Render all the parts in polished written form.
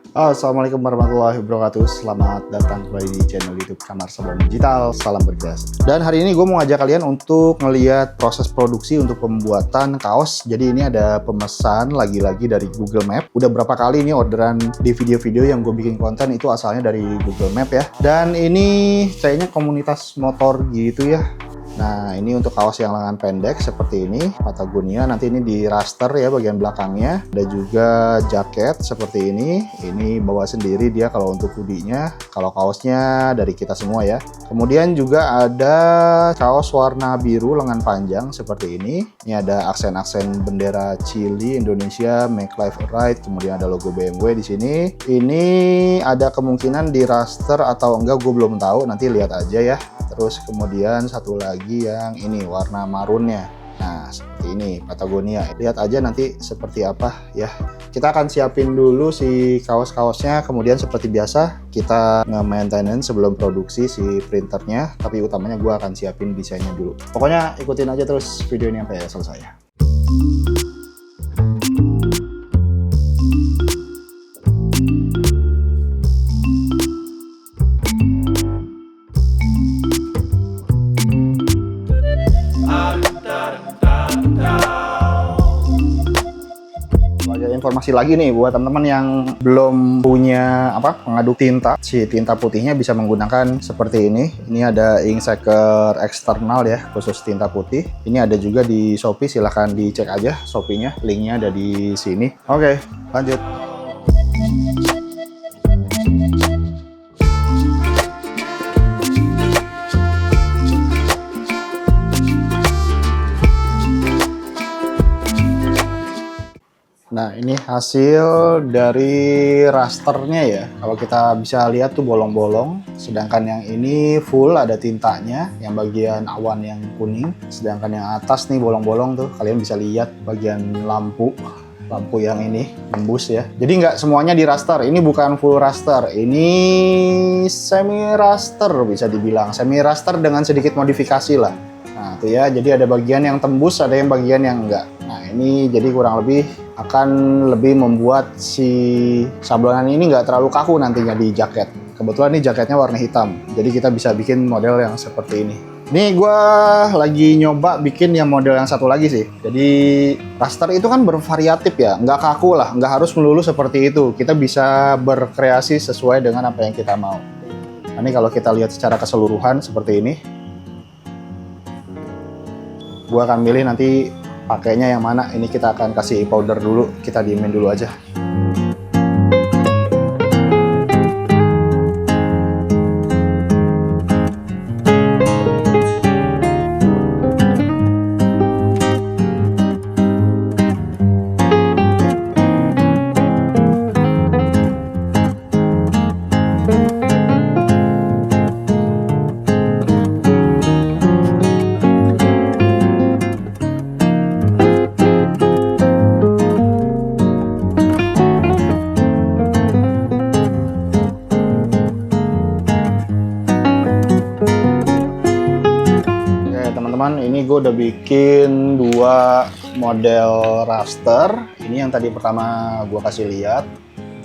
Assalamualaikum warahmatullahi wabarakatuh. Selamat datang kembali di channel YouTube Kamar Sabon Digital. Salam berjas. Dan hari ini gue mau ngajak kalian untuk ngeliat proses produksi untuk pembuatan kaos. Jadi ini ada pemesan lagi-lagi dari Google Map. Udah berapa kali ini orderan di video-video yang gue bikin konten itu asalnya dari Google Map ya. Dan ini kayaknya komunitas motor gitu ya. Nah, ini untuk kaos yang lengan pendek seperti ini, Patagonia. Nanti ini di raster ya bagian belakangnya. Ada juga jaket seperti ini. Ini bawa sendiri dia kalau untuk hoodie-nya. Kalau kaosnya dari kita semua ya. Kemudian juga ada kaos warna biru lengan panjang seperti ini. Ini ada aksen-aksen bendera Chili, Indonesia, Make Life Right. Kemudian ada logo BMW di sini. Ini ada kemungkinan di raster atau enggak, gue belum tahu. Nanti lihat aja ya. Terus kemudian satu lagi yang ini warna marunnya. Nah seperti ini Patagonia. Lihat aja nanti seperti apa ya. Kita akan siapin dulu si kaos-kaosnya. Kemudian seperti biasa kita nge-maintenance sebelum produksi si printernya. Tapi utamanya gue akan siapin desainnya dulu. Pokoknya ikutin aja terus video ini sampai selesai ya. Informasi lagi nih buat teman-teman yang belum punya pengaduk tinta. Si tinta putihnya bisa menggunakan seperti ini. Ini ada inkseker eksternal ya khusus tinta putih. Ini ada juga di Shopee, silahkan dicek aja Shopee-nya, linknya ada di sini. Oke, lanjut. Nah ini hasil dari rasternya ya. Kalau kita bisa lihat tuh bolong-bolong. Sedangkan yang ini full ada tintanya. Yang bagian awan yang kuning. Sedangkan yang atas nih bolong-bolong tuh. Kalian bisa lihat bagian lampu yang ini tembus ya. Jadi nggak semuanya di raster. Ini bukan full raster. Ini semi raster bisa dibilang. Semi raster dengan sedikit modifikasi lah. Nah tuh ya. Jadi ada bagian yang tembus, ada yang bagian yang enggak. Nah ini jadi kurang lebih akan lebih membuat si sablonan ini nggak terlalu kaku nantinya di jaket. Kebetulan ini jaketnya warna hitam, jadi kita bisa bikin model yang seperti ini. Ini gue lagi nyoba bikin yang model yang satu lagi sih. Jadi raster itu kan bervariatif ya, nggak kaku lah, nggak harus melulu seperti itu. Kita bisa berkreasi sesuai dengan apa yang kita mau. Nah, ini kalau kita lihat secara keseluruhan seperti ini. Gue akan milih nanti pakainya yang mana. Ini kita akan kasih powder dulu, kita diemin dulu aja. Ini gue udah bikin dua model raster. Ini yang tadi pertama gue kasih lihat,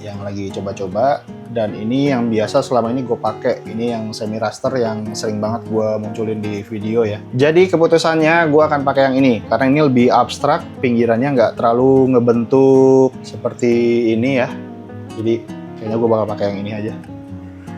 yang lagi coba-coba. Dan ini yang biasa selama ini gue pakai. Ini yang semi raster yang sering banget gue munculin di video ya. Jadi keputusannya gue akan pakai yang ini karena ini lebih abstrak, pinggirannya nggak terlalu ngebentuk seperti ini ya. Jadi kayaknya gue bakal pakai yang ini aja.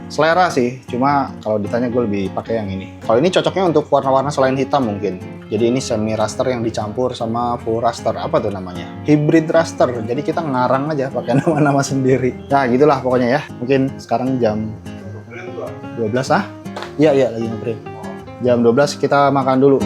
Selera sih, cuma kalau ditanya gue lebih pakai yang ini. Kalau ini cocoknya untuk warna-warna selain hitam mungkin. Jadi ini semi raster yang dicampur sama full raster. Apa tuh namanya? Hybrid raster. Jadi kita ngarang aja pakai nama-nama sendiri. Nah gitulah pokoknya ya. Mungkin sekarang jam 12 ah? Iya lagi ngeprint. Jam 12 kita makan dulu.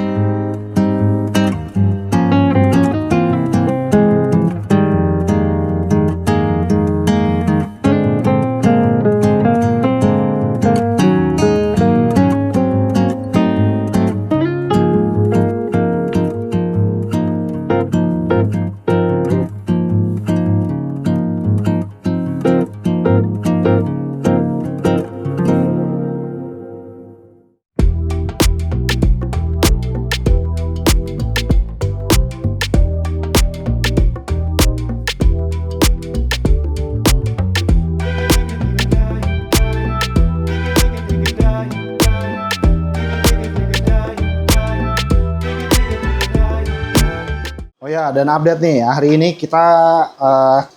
Oh ya, dan update nih, hari ini kita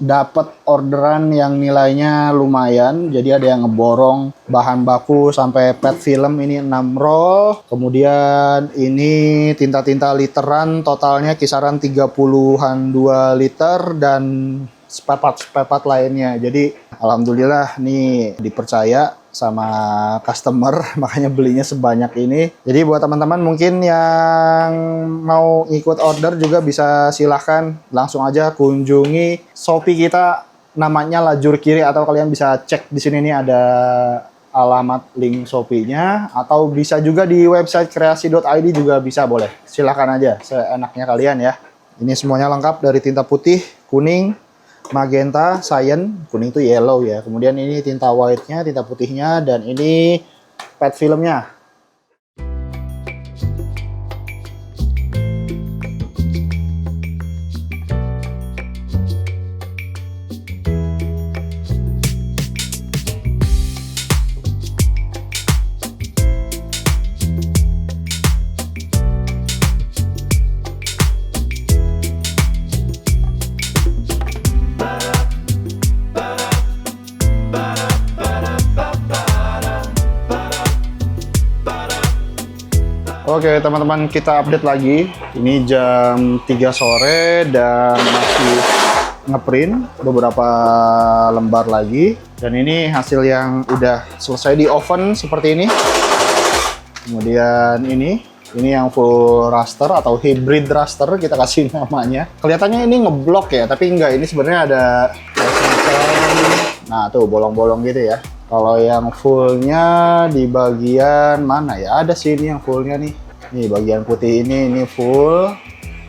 dapat orderan yang nilainya lumayan. Jadi ada yang ngeborong bahan baku sampai PET film ini 6 roll. Kemudian ini tinta-tinta literan totalnya kisaran 30-an 2 liter dan spare part lainnya. Jadi alhamdulillah nih dipercaya sama customer, makanya belinya sebanyak ini. Jadi buat teman-teman mungkin yang mau ikut order juga bisa silahkan langsung aja kunjungi Shopee kita, namanya Lajur Kiri, atau kalian bisa cek di sini nih ada alamat link Shopee-nya, atau bisa juga di website kreasi.id juga bisa, boleh. Silahkan aja seenaknya kalian ya. Ini semuanya lengkap dari tinta putih, kuning, magenta, cyan, kuning itu yellow ya. Kemudian ini tinta white-nya, tinta putihnya, dan ini PET filmnya. Oke teman-teman, kita update lagi. Ini jam 3 sore dan masih ngeprint beberapa lembar lagi. Dan ini hasil yang udah selesai di oven seperti ini. Kemudian ini yang full raster atau hybrid raster kita kasih namanya. Kelihatannya ini ngeblok ya, tapi enggak, ini sebenarnya ada nah tuh bolong-bolong gitu ya. Kalau yang fullnya di bagian mana ya? Ada sih ini yang fullnya nih. Nih bagian putih ini full,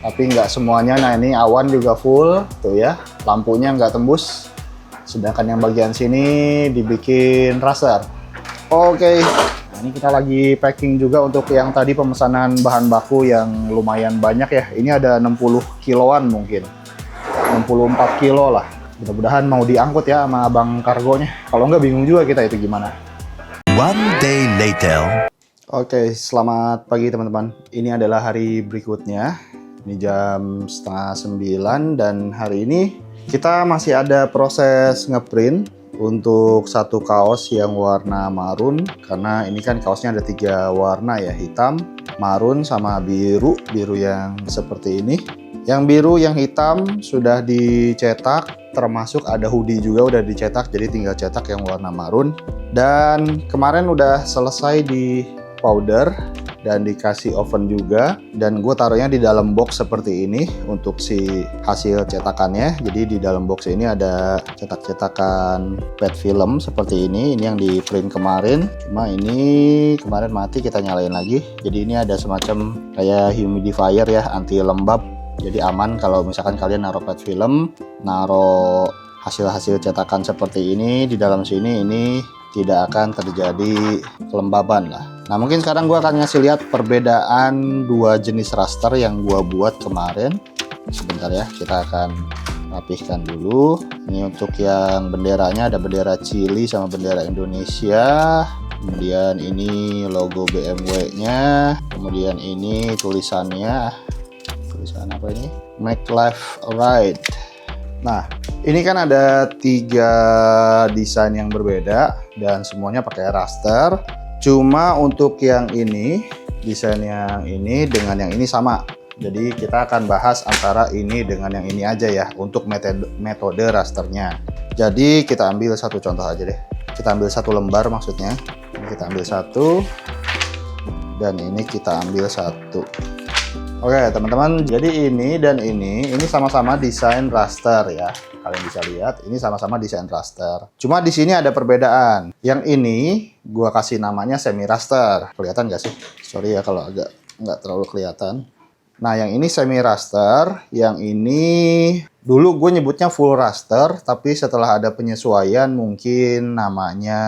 tapi nggak semuanya. Nah ini awan juga full, tuh ya. Lampunya nggak tembus. Sedangkan yang bagian sini dibikin raster. Oke. Nah, ini kita lagi packing juga untuk yang tadi pemesanan bahan baku yang lumayan banyak ya. Ini ada 60 kiloan mungkin. 64 kilo lah. Mudah-mudahan mau diangkut ya sama abang kargonya. Kalau nggak bingung juga kita itu gimana. One day later. Oke, selamat pagi teman-teman. Ini adalah hari berikutnya. Ini jam 8:30 dan hari ini kita masih ada proses ngeprint untuk satu kaos yang warna marun. Karena ini kan kaosnya ada 3 warna ya, hitam, marun, sama biru. Biru yang seperti ini. Yang biru, yang hitam sudah dicetak, termasuk ada hoodie juga udah dicetak, jadi tinggal cetak yang warna marun. Dan kemarin udah selesai di powder dan dikasih oven juga, dan gue taruhnya di dalam box seperti ini untuk si hasil cetakannya. Jadi di dalam box ini ada cetak-cetakan PET film seperti ini yang di print kemarin, cuma ini kemarin mati, kita nyalain lagi. Jadi ini ada semacam kayak humidifier ya, anti lembab, jadi aman kalau misalkan kalian naruh PET film, naruh hasil-hasil cetakan seperti ini di dalam sini, ini tidak akan terjadi kelembaban lah. Nah mungkin sekarang gue akan ngasih lihat perbedaan 2 jenis raster yang gue buat kemarin. Sebentar ya, kita akan rapihkan dulu. Ini untuk yang benderanya ada bendera Chili sama bendera Indonesia. Kemudian ini logo BMW nya. Kemudian ini tulisannya, tulisan apa ini? Make Life Right. Nah, ini kan ada 3 desain yang berbeda dan semuanya pakai raster. Cuma untuk yang ini, desain yang ini dengan yang ini sama. Jadi kita akan bahas antara ini dengan yang ini aja ya untuk metode rasternya. Jadi kita ambil satu contoh aja deh. Kita ambil 1 lembar maksudnya. Ini kita ambil 1 dan ini kita ambil 1. Oke teman-teman, jadi ini dan ini sama-sama desain raster ya. Kalian bisa lihat, ini sama-sama desain raster. Cuma di sini ada perbedaan. Yang ini gua kasih namanya semi raster. Kelihatan nggak sih? Sorry ya kalau agak nggak terlalu kelihatan. Nah yang ini semi raster, yang ini dulu gue nyebutnya full raster, tapi setelah ada penyesuaian mungkin namanya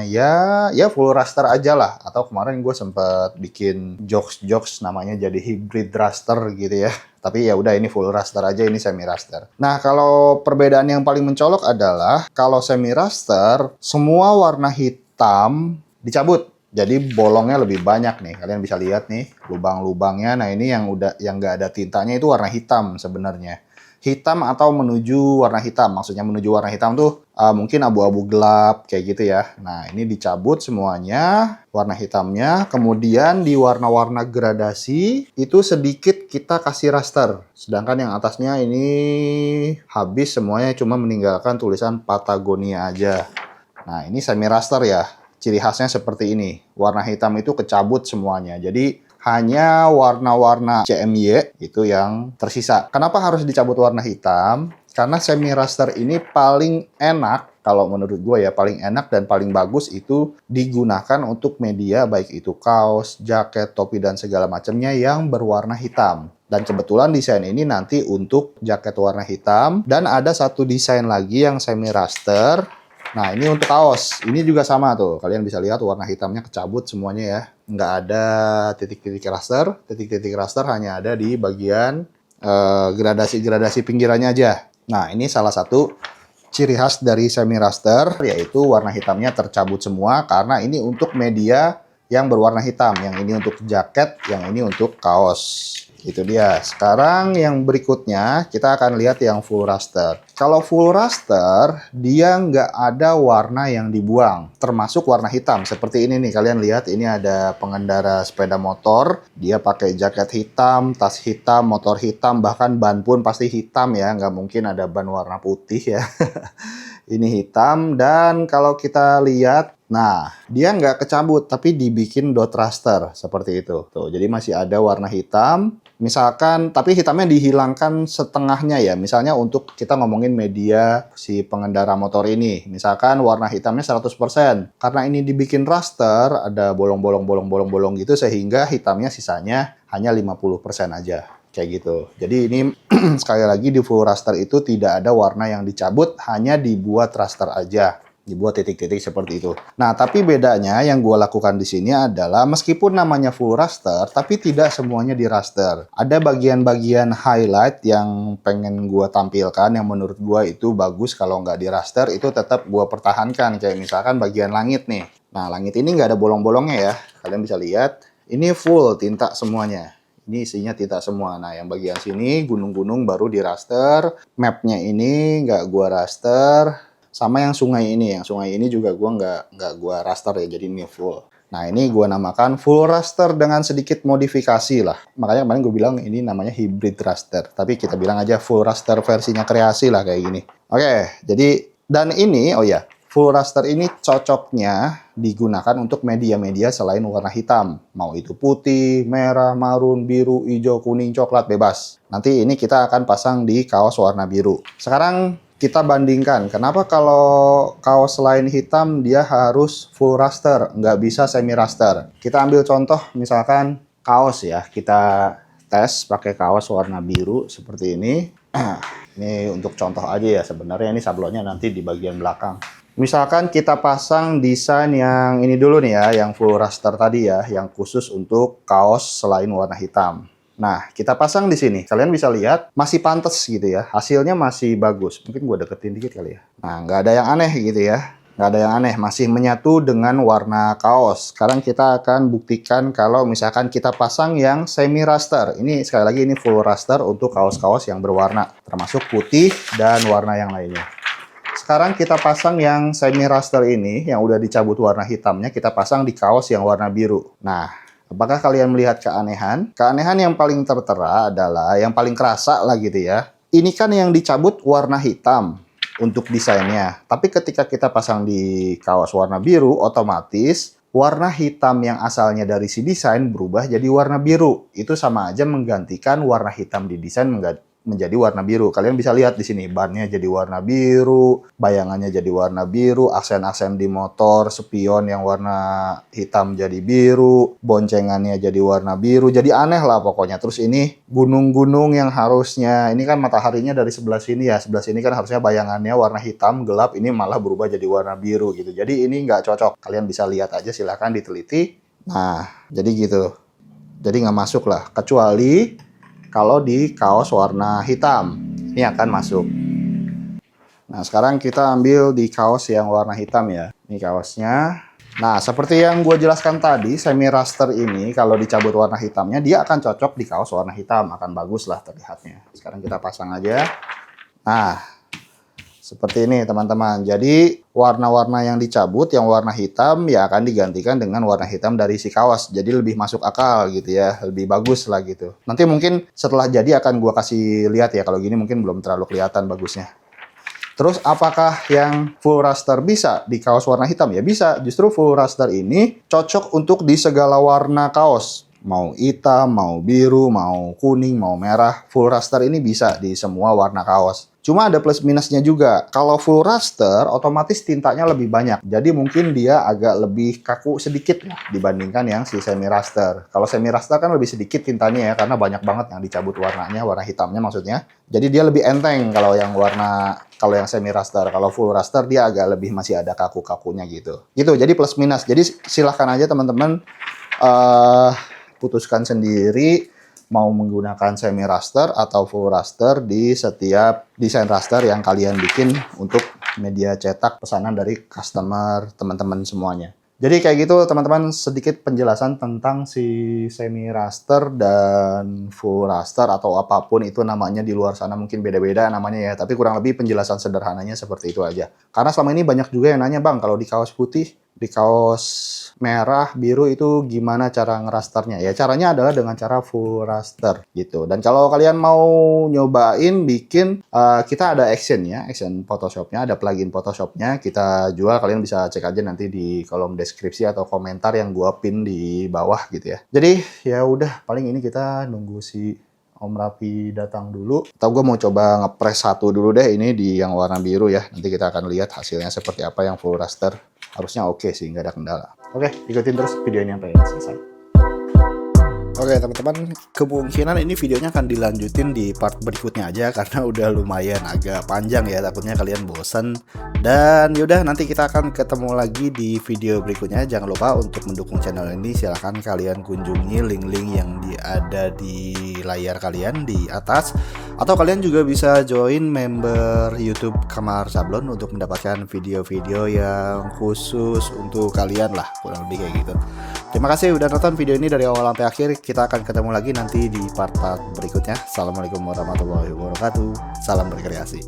ya full raster aja lah. Atau kemarin gue sempat bikin jokes namanya jadi hybrid raster gitu ya. Tapi ya udah, ini full raster aja, ini semi raster. Nah kalau perbedaan yang paling mencolok adalah kalau semi raster semua warna hitam dicabut. Jadi bolongnya lebih banyak nih. Kalian bisa lihat nih lubang-lubangnya. Nah, ini yang nggak ada tintanya itu warna hitam sebenarnya. Hitam atau menuju warna hitam. Maksudnya menuju warna hitam tuh mungkin abu-abu gelap kayak gitu ya. Nah, ini dicabut semuanya warna hitamnya. Kemudian di warna-warna gradasi itu sedikit kita kasih raster. Sedangkan yang atasnya ini habis semuanya, cuma meninggalkan tulisan Patagonia aja. Nah, ini semi raster ya. Ciri khasnya seperti ini. Warna hitam itu kecabut semuanya. Jadi hanya warna-warna CMY itu yang tersisa. Kenapa harus dicabut warna hitam? Karena semi raster ini paling enak, kalau menurut gue ya, paling enak dan paling bagus itu digunakan untuk media, baik itu kaos, jaket, topi, dan segala macamnya yang berwarna hitam. Dan kebetulan desain ini nanti untuk jaket warna hitam. Dan ada satu desain lagi yang semi raster. Nah, ini untuk kaos. Ini juga sama tuh. Kalian bisa lihat warna hitamnya kecabut semuanya ya. Nggak ada titik-titik raster. Titik-titik raster hanya ada di bagian gradasi-gradasi pinggirannya aja. Nah, ini salah satu ciri khas dari semi raster, yaitu warna hitamnya tercabut semua karena ini untuk media yang berwarna hitam. Yang ini untuk jaket, yang ini untuk kaos. Itu dia. Sekarang yang berikutnya kita akan lihat yang full raster. Kalau full raster dia nggak ada warna yang dibuang, termasuk warna hitam. Seperti ini nih, kalian lihat ini ada pengendara sepeda motor, dia pakai jaket hitam, tas hitam, motor hitam, bahkan ban pun pasti hitam ya, nggak mungkin ada ban warna putih ya. Ini hitam, dan kalau kita lihat, nah, dia nggak kecabut, tapi dibikin dot raster, seperti itu. Tuh, jadi masih ada warna hitam. Misalkan, tapi hitamnya dihilangkan setengahnya ya. Misalnya untuk kita ngomongin media si pengendara motor ini. Misalkan warna hitamnya 100%. Karena ini dibikin raster, ada bolong-bolong gitu, sehingga hitamnya sisanya hanya 50% aja. Kayak gitu. Jadi ini sekali lagi di full raster itu tidak ada warna yang dicabut, hanya dibuat raster aja. Dibuat titik-titik seperti itu. Nah, tapi bedanya yang gue lakukan di sini adalah meskipun namanya full raster, tapi tidak semuanya di raster. Ada bagian-bagian highlight yang pengen gue tampilkan, yang menurut gue itu bagus kalau nggak di raster, itu tetap gue pertahankan. Kayak misalkan bagian langit nih. Nah, langit ini nggak ada bolong-bolongnya ya. Kalian bisa lihat, ini full tinta semuanya. Ini isinya tinta semua. Nah, yang bagian sini, gunung-gunung baru di raster. Mapnya ini nggak gue raster. Sama yang sungai ini juga nggak gua raster ya, jadi ini full. Nah, ini gua namakan full raster dengan sedikit modifikasi lah. Makanya kemarin gue bilang ini namanya hybrid raster. Tapi kita bilang aja full raster versinya kreasi lah kayak gini. Oke, jadi dan ini, oh ya, full raster ini cocoknya digunakan untuk media-media selain warna hitam. Mau itu putih, merah, marun, biru, hijau, kuning, coklat, bebas. Nanti ini kita akan pasang di kaos warna biru. Sekarang kita bandingkan, kenapa kalau kaos selain hitam dia harus full raster, nggak bisa semi raster. Kita ambil contoh misalkan kaos ya, kita tes pakai kaos warna biru seperti ini. Ini untuk contoh aja ya, sebenarnya ini sablonnya nanti di bagian belakang. Misalkan kita pasang desain yang ini dulu nih ya, yang full raster tadi ya, yang khusus untuk kaos selain warna hitam. Nah, kita pasang di sini. Kalian bisa lihat, masih pantas gitu ya. Hasilnya masih bagus. Mungkin gue deketin dikit kali ya. Nah, nggak ada yang aneh gitu ya. Nggak ada yang aneh. Masih menyatu dengan warna kaos. Sekarang kita akan buktikan kalau misalkan kita pasang yang semi raster. Ini sekali lagi ini full raster untuk kaos-kaos yang berwarna. Termasuk putih dan warna yang lainnya. Sekarang kita pasang yang semi raster ini, yang udah dicabut warna hitamnya, kita pasang di kaos yang warna biru. Nah, apakah kalian melihat keanehan? Keanehan yang paling tertera adalah, yang paling kerasa lah gitu ya. Ini kan yang dicabut warna hitam untuk desainnya. Tapi ketika kita pasang di kaos warna biru, otomatis warna hitam yang asalnya dari si desain berubah jadi warna biru. Itu sama aja menggantikan warna hitam di desain menjadi warna biru. Kalian bisa lihat di sini, bannya jadi warna biru, bayangannya jadi warna biru, aksen-aksen di motor, spion yang warna hitam jadi biru, boncengannya jadi warna biru, jadi aneh lah pokoknya. Terus ini gunung-gunung yang harusnya, ini kan mataharinya dari sebelah sini ya, sebelah sini kan harusnya bayangannya warna hitam, gelap, ini malah berubah jadi warna biru gitu. Jadi ini nggak cocok. Kalian bisa lihat aja, silahkan diteliti. Nah, jadi gitu. Jadi nggak masuk lah, kecuali kalau di kaos warna hitam, ini akan masuk. Nah, sekarang kita ambil di kaos yang warna hitam ya. Ini kaosnya. Nah, seperti yang gue jelaskan tadi, semi raster ini kalau dicabut warna hitamnya, dia akan cocok di kaos warna hitam, akan bagus lah terlihatnya. Sekarang kita pasang aja. Nah, seperti ini teman-teman. Jadi warna-warna yang dicabut, yang warna hitam ya akan digantikan dengan warna hitam dari si kaos. Jadi lebih masuk akal gitu ya, lebih bagus lah gitu. Nanti mungkin setelah jadi akan gue kasih lihat ya, kalau gini mungkin belum terlalu kelihatan bagusnya. Terus apakah yang full raster bisa di kaos warna hitam? Ya bisa, justru full raster ini cocok untuk di segala warna kaos. Mau hitam, mau biru, mau kuning, mau merah. Full raster ini bisa di semua warna kaos. Cuma ada plus minusnya juga. Kalau full raster, otomatis tintanya lebih banyak. Jadi mungkin dia agak lebih kaku sedikit lah dibandingkan yang si semi raster. Kalau semi raster kan lebih sedikit tintanya ya, karena banyak banget yang dicabut warnanya, warna hitamnya maksudnya. Jadi dia lebih enteng kalau yang semi raster. Kalau full raster dia agak lebih masih ada kaku-kakunya gitu. Gitu, jadi plus minus. Jadi silahkan aja teman-teman putuskan sendiri mau menggunakan semi raster atau full raster di setiap desain raster yang kalian bikin untuk media cetak pesanan dari customer teman-teman semuanya. Jadi kayak gitu teman-teman, sedikit penjelasan tentang si semi raster dan full raster atau apapun itu namanya di luar sana, mungkin beda-beda namanya ya, tapi kurang lebih penjelasan sederhananya seperti itu aja. Karena selama ini banyak juga yang nanya, "Bang, kalau di kaos putih, di kaos merah, biru itu gimana cara ngerasternya?" Ya caranya adalah dengan cara full raster gitu. Dan kalau kalian mau nyobain bikin, kita ada action Photoshopnya, ada plugin Photoshopnya kita jual. Kalian bisa cek aja nanti di kolom deskripsi atau komentar yang gua pin di bawah gitu ya. Jadi ya udah, paling ini kita nunggu si Om Raffi datang dulu. Atau gue mau coba ngepres satu dulu deh ini di yang warna biru ya. Nanti kita akan lihat hasilnya seperti apa yang full raster. Harusnya oke sih, nggak ada kendala. Oke, ikutin terus videonya sampai selesai. Oke teman-teman, kemungkinan ini videonya akan dilanjutin di part berikutnya aja karena udah lumayan agak panjang ya, takutnya kalian bosen. Dan yaudah, nanti kita akan ketemu lagi di video berikutnya. Jangan lupa untuk mendukung channel ini, silahkan kalian kunjungi link-link yang ada di layar kalian di atas. Atau kalian juga bisa join member YouTube Kamar Sablon untuk mendapatkan video-video yang khusus untuk kalian lah, kurang lebih kayak gitu. Terima kasih udah nonton video ini dari awal sampai akhir. Kita akan ketemu lagi nanti di part-part berikutnya. Assalamualaikum warahmatullahi wabarakatuh. Salam berkreasi.